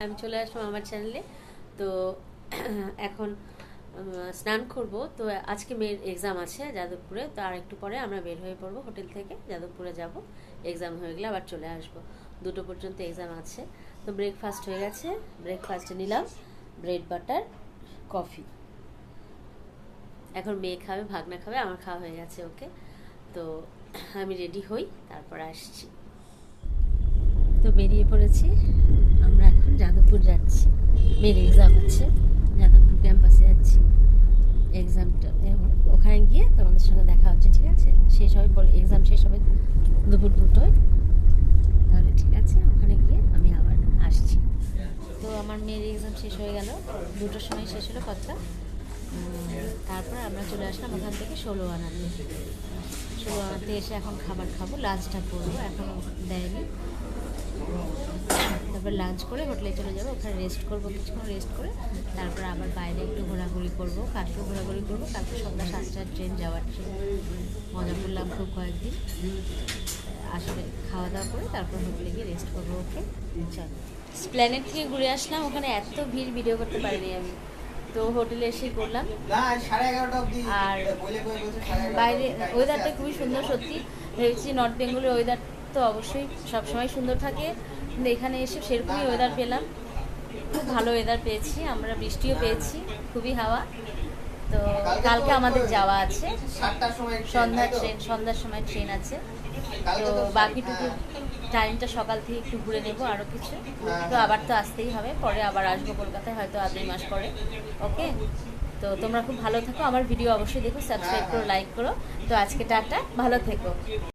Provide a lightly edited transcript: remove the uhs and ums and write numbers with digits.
আমি চলে আসলাম আমার চ্যানেলে। তো এখন স্নান করব। তো আজকে মেয়ের এক্সাম আছে যাদবপুরে, তো আর একটু পরে আমরা বের হয়ে পড়বো হোটেল থেকে, যাদবপুরে যাব। এক্সাম হয়ে গেলে আবার চলে আসব, 2টো পর্যন্ত এক্সাম আছে। তো ব্রেকফাস্ট হয়ে গেছে, ব্রেকফাস্টে নিলাম ব্রেড বাটার কফি। এখন মেয়ে খাবে, ভাগনা খাবে, আমার খাওয়া হয়ে গেছে। ওকে, তো আমি রেডি হই, তারপর আসছি। তো বেরিয়ে পড়েছি, আমরা এখন যাদবপুর যাচ্ছি। মেয়ের এক্সাম আছে, যাদবপুর ক্যাম্পাসে যাচ্ছি এক্সামটা। ওখানে গিয়ে তোমাদের সঙ্গে দেখা হচ্ছে, ঠিক আছে? শেষ হবে, এক্সাম শেষ হবে দুপুর 2টোয়। তাহলে ঠিক আছে, ওখানে গিয়ে আমি আবার আসছি। তো আমার মেয়ের এক্সাম শেষ হয়ে গেল, 2টোর সময় শেষ হলো কথা। তারপর আমরা চলে আসলাম ওখান থেকে 16 আনাতে এসে এখন খাবার খাবো, লাঞ্চটা করবো, এখনও দেয়নি। তারপর লাঞ্চ করে হোটেলে চলে যাবো, ওখানে রেস্ট করবো, কিছুক্ষণ রেস্ট করে তারপর আবার বাইরে একটু ঘোরাঘুরি করবো। কালকেও ঘোরাঘুরি করবো, কালকে সন্ধ্যা 7টার ট্রেন, যাওয়ার ট্রেন। মজা করলাম খুব কয়েকদিন। আসলে খাওয়া দাওয়া করে তারপর হোটেলে গিয়ে রেস্ট করবো। ওকে, চল। প্ল্যানেট থেকে ঘুরে আসলাম, ওখানে এত ভিড়, ভিডিও করতে পারিনি আমি। তো হোটেলে এসে করলাম। আর বাইরে ওয়েদারটা খুবই সুন্দর, সত্যি ভেবেছি নর্থ বেঙ্গলের ওয়েদার তো অবশ্যই সবসময় সুন্দর থাকে, কিন্তু এখানে এসে সেরকমই ওয়েদার পেলাম। খুব ভালো ওয়েদার পেয়েছি আমরা, বৃষ্টিও পেয়েছি, খুবই হাওয়া। তো কালকে আমাদের যাওয়া আছে, সন্ধ্যার সময় ট্রেন আছে। তো বাকিটুকু টাইমটা সকাল থেকে একটু ঘুরে নেবো, আরও কিছু। তো আবার তো আসতেই হবে, পরে আবার আসবো কলকাতায়, হয়তো আর 2 মাস পরে। ওকে, তো তোমরা খুব ভালো থেকো, আমার ভিডিও অবশ্যই দেখো, সাবস্ক্রাইব করো, লাইক করো। তো আজকে টাটা, ভালো থেকো।